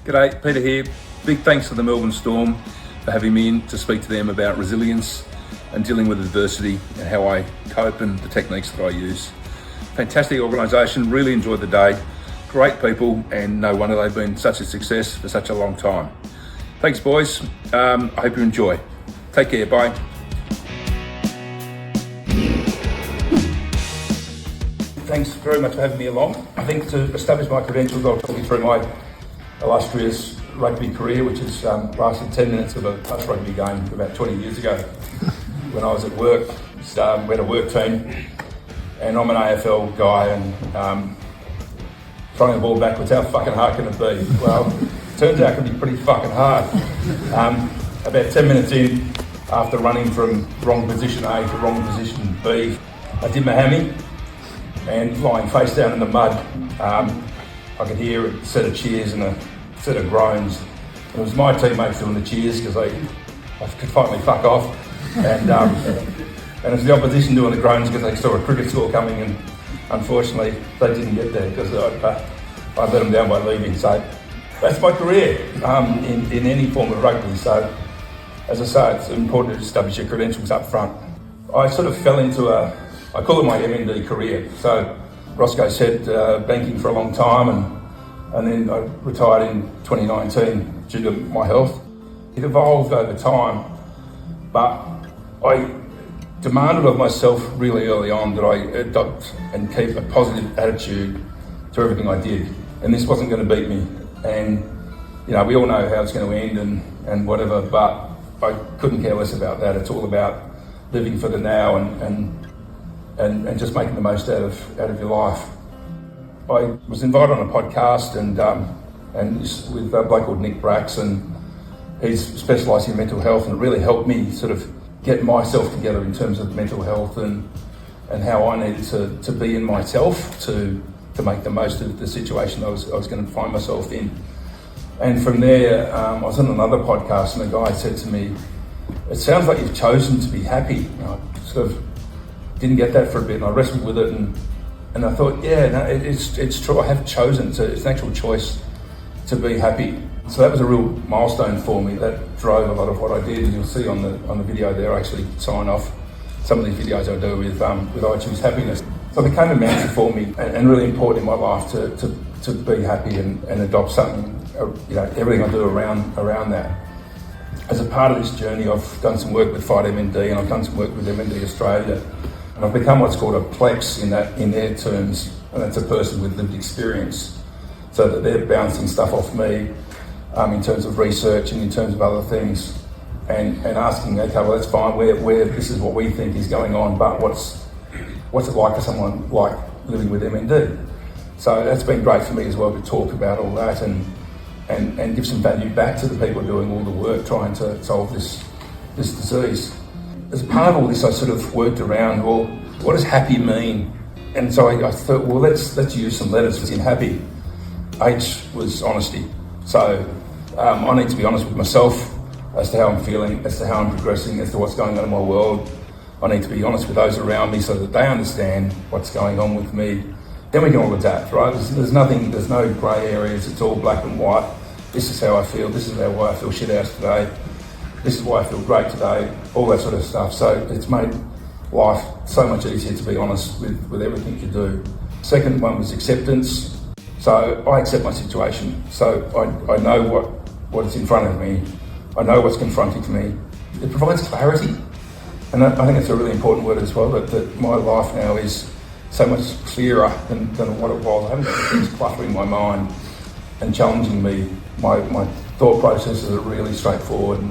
G'day, Peter here. Big thanks to the Melbourne Storm for having me in to speak to them about resilience and dealing with adversity and how I cope and the techniques that I use. Fantastic organisation, really enjoyed the day. Great people, and no wonder they've been such a success for such a long time. Thanks, boys. I hope you enjoy. Take care, bye. Thanks very much for having me along. I think to establish my credentials, I'll talk you through my illustrious rugby career, which has lasted 10 minutes of a touch rugby game about 20 years ago. When I was at work, we had a work team, and I'm an AFL guy, and throwing the ball backwards, how fucking hard can it be? Well, turns out it can be pretty fucking hard. About 10 minutes in, after running from wrong position A to wrong position B, I did my hammy, and lying face down in the mud, I could hear a set of cheers and a set of groans. It was my teammates doing the cheers because I could finally fuck off, and it was the opposition doing the groans because they saw a cricket score coming, and unfortunately they didn't get there because I let them down by leaving. So that's my career in any form of rugby. So as I say, it's important to establish your credentials up front. I sort of fell into I call it my MND career. So Roscoe said banking for a long time, and then I retired in 2019 due to my health. It evolved over time, but I demanded of myself really early on that I adopt and keep a positive attitude to everything I did. And this wasn't going to beat me. And you know, we all know how it's going to end and whatever, but I couldn't care less about that. It's all about living for the now and just making the most out of your life. I was invited on a podcast and with a bloke called Nick Bracks, and he's specialising in mental health, and it really helped me sort of get myself together in terms of mental health and how I needed to be in myself to make the most of the situation I was going to find myself in. And from there, I was on another podcast, and the guy said to me, "It sounds like you've chosen to be happy." And I sort of didn't get that for a bit, and I wrestled with it, and I thought, yeah, no, it's true. I have chosen to. It's an actual choice to be happy. So that was a real milestone for me. That drove a lot of what I did, and you'll see on the video there. I actually sign off some of these videos I do with I Choose Happiness. So it became a mantra for me, and really important in my life to be happy and adopt something. You know, everything I do around that. As a part of this journey, I've done some work with Fight MND, and I've done some work with MND Australia. And I've become what's called a plex in their terms, and that's a person with lived experience, so that they're bouncing stuff off me in terms of research and in terms of other things, and asking, okay, well, that's fine, where this is what we think is going on, but what's it like for someone like living with MND? So that's been great for me as well to talk about all that and give some value back to the people doing all the work trying to solve this disease. As part of all this, I sort of worked around, well, what does happy mean? And so I thought, well, let's use some letters in happy. H was honesty. So I need to be honest with myself as to how I'm feeling, as to how I'm progressing, as to what's going on in my world. I need to be honest with those around me so that they understand what's going on with me. Then we can all adapt, right? There's no grey areas. It's all black and white. This is how I feel. This is why I feel shit house today. This is why I feel great today, all that sort of stuff. So it's made life so much easier to be honest with everything you do. Second one was acceptance. So I accept my situation. So I know what is in front of me. I know what's confronting me. It provides clarity. And I think it's a really important word as well, that my life now is so much clearer than what it was. I haven't got things cluttering my mind and challenging me. My thought processes are really straightforward,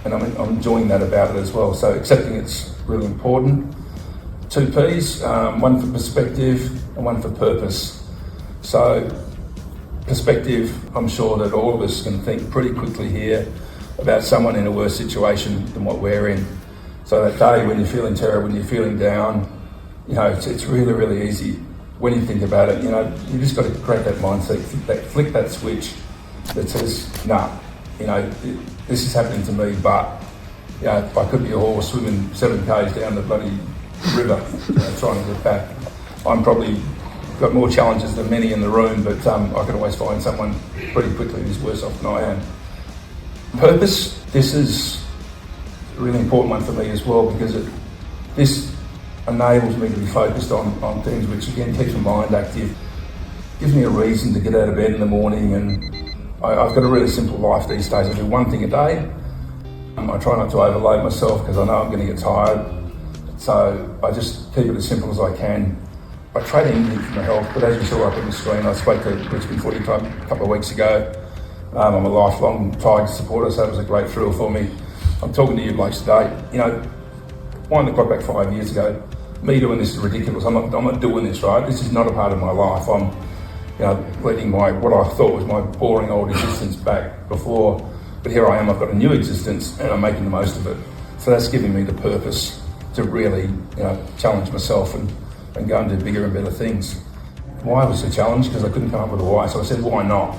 and I'm enjoying that about it as well. So accepting it's really important. 2 P's, one for perspective and one for purpose. So perspective, I'm sure that all of us can think pretty quickly here about someone in a worse situation than what we're in. So that day when you're feeling terrible, when you're feeling down, you know, it's really, really easy when you think about it. You know, you just got to create that mindset, flick that switch that says, nah, you know, this is happening to me, but you know, I could be a horse swimming 7 k's down the bloody river, you know, trying to get back. I'm probably got more challenges than many in the room, but I can always find someone pretty quickly who's worse off than I am. Purpose, this is a really important one for me as well, because this enables me to be focused on things which again keeps my mind active, gives me a reason to get out of bed in the morning, and I've got a really simple life these days. I do one thing a day. I try not to overload myself because I know I'm going to get tired, so I just keep it as simple as I can. I trade anything for my health, but as you saw up on the screen, I spoke to Richmond Footy Club a couple of weeks ago. I'm a lifelong Tigers supporter, so it was a great thrill for me. I'm talking to you blokes today. You know, winding the clock back 5 years ago, me doing this is ridiculous. I'm not doing this, right? This is not a part of my life. I'm, letting what I thought was my boring old existence back before. But here I am, I've got a new existence and I'm making the most of it. So that's giving me the purpose to really, challenge myself and go and do bigger and better things. Why was the challenge? Because I couldn't come up with a why. So I said, why not?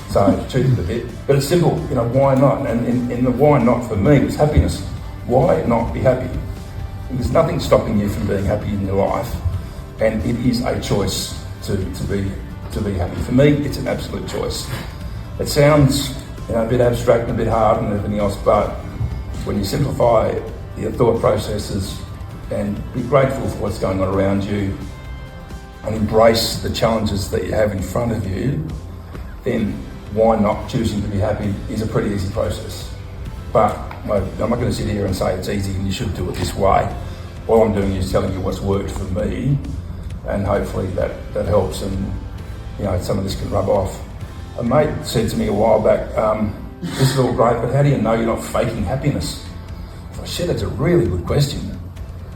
So I cheated a bit, but it's simple, why not? And in the why not for me was happiness. Why not be happy? There's nothing stopping you from being happy in your life, and it is a choice to be happy. For me, it's an absolute choice. It sounds a bit abstract and a bit hard and everything else, but when you simplify your thought processes and be grateful for what's going on around you and embrace the challenges that you have in front of you, then why not choosing to be happy is a pretty easy process. But I'm not going to sit here and say it's easy and you should do it this way. All I'm doing is telling you what's worked for me, and hopefully that helps, and some of this can rub off. A mate said to me a while back, this is all great, but how do you know you're not faking happiness? I thought, shit, that's a really good question.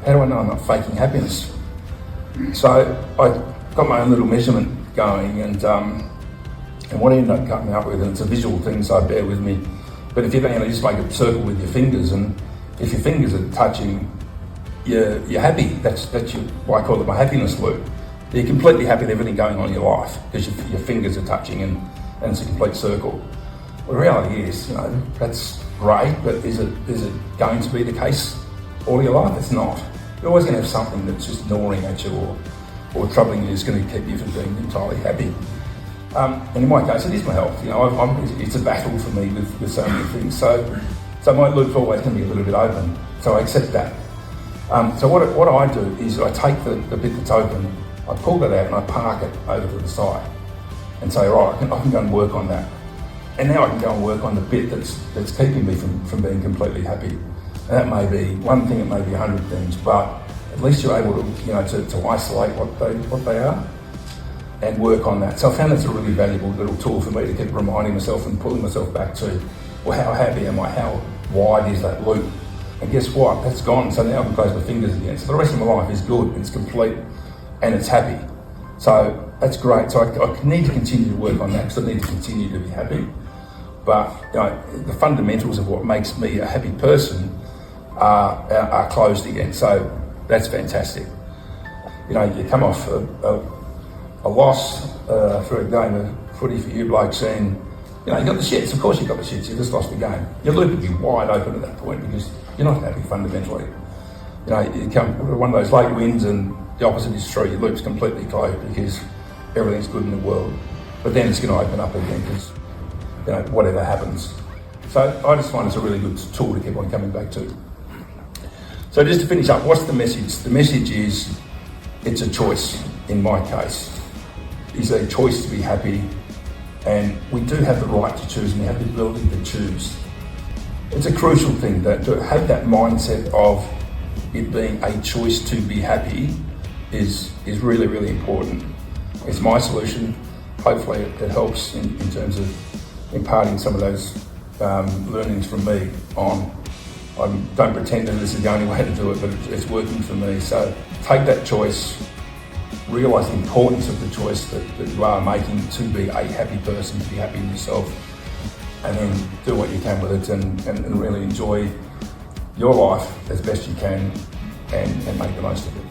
How do I know I'm not faking happiness? So I got my own little measurement going, and what I ended up coming up with, and it's a visual thing, so bear with me, but if you just make a circle with your fingers, and if your fingers are touching, you're happy. That's why I call it my happiness loop. You're completely happy with everything going on in your life because your fingers are touching, and it's a complete circle. Well, the reality is, that's great, but is it going to be the case all your life? It's not. You're always going to have something that's just gnawing at you or troubling you that's going to keep you from being entirely happy. And in my case, it is my health. It's a battle for me with so many things. So my loop's always going to be a little bit open. So I accept that. So what I do is I take the bit that's open, I pull that out and I park it over to the side and say, right, I can go and work on that. And now I can go and work on the bit that's keeping me from being completely happy. And that may be one thing, it may be 100 things, but at least you're able to isolate what they are and work on that. So I found that's a really valuable little tool for me to keep reminding myself and pulling myself back to, well, how happy am I? How wide is that loop? And guess what? That's gone. So now I can close my fingers again. So the rest of my life is good, it's complete, and it's happy. So that's great. So I need to continue to work on that because I need to continue to be happy. But the fundamentals of what makes me a happy person are closed again. So that's fantastic. You come off a loss through a game of footy for you blokes, and you got the shits. Of course you got the shits. You just lost the game. Your loop would be wide open at that point because you're not happy fundamentally. You come with one of those late wins and the opposite is true. Your loop's completely closed because everything's good in the world. But then it's going to open up again because whatever happens. So I just find it's a really good tool to keep on coming back to. So just to finish up, what's the message? The message is it's a choice in my case. It's a choice to be happy, and we do have the right to choose and we have the ability to choose. It's a crucial thing that to have that mindset of it being a choice to be happy is really, really important. It's my solution. Hopefully it helps in terms of imparting some of those learnings from me on. I don't pretend that this is the only way to do it, but it's working for me. So take that choice, realise the importance of the choice that you are making to be a happy person, to be happy in yourself, and then do what you can with it and really enjoy your life as best you can and make the most of it.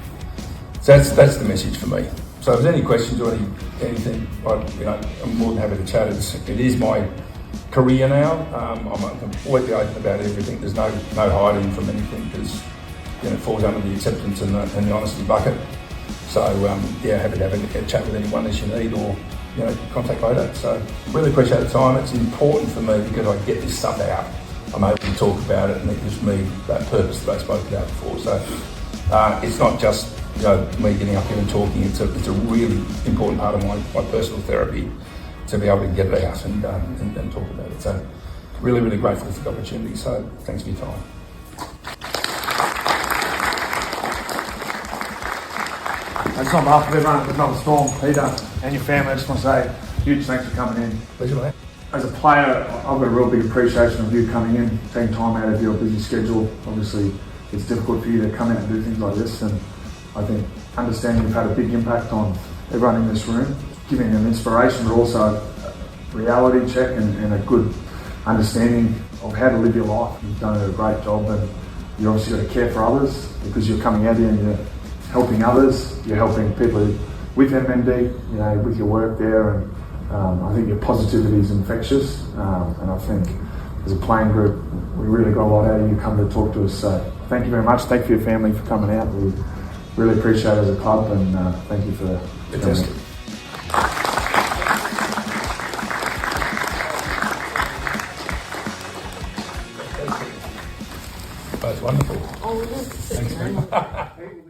So that's the message for me. So if there's any questions or anything, I'm more than happy to chat. It is my career now. I'm completely open about everything. There's no hiding from anything because it falls under the acceptance and the honesty bucket. So yeah, happy to have a chat with anyone as you need, or contact later. So really appreciate the time. It's important for me because I get this stuff out. I'm able to talk about it, and it gives me that purpose that I spoke about before. So it's not just me getting up here and talking. It's a really important part of my personal therapy to be able to get it out and talk about it. So really, really grateful for the opportunity. So thanks for your time. That's on behalf of everyone at the Melbourne Storm, Peter, and your family. I just want to say huge thanks for coming in. Pleasure, mate. As a player, I've got a real big appreciation of you coming in, taking time out of your busy schedule. Obviously, it's difficult for you to come in and do things like this, and I think understanding you've had a big impact on everyone in this room, giving them inspiration, but also a reality check and a good understanding of how to live your life. You've done a great job, and you obviously got to care for others because you're coming out here and you're helping others. You're helping people with MND, with your work there, and I think your positivity is infectious. And I think as a playing group, we really got a lot out of you coming to talk to us. So thank you very much. Thank you for your family for coming out. We really appreciate it as a club, and thank you for coming. That's wonderful. Oh, it is. Thanks, mate.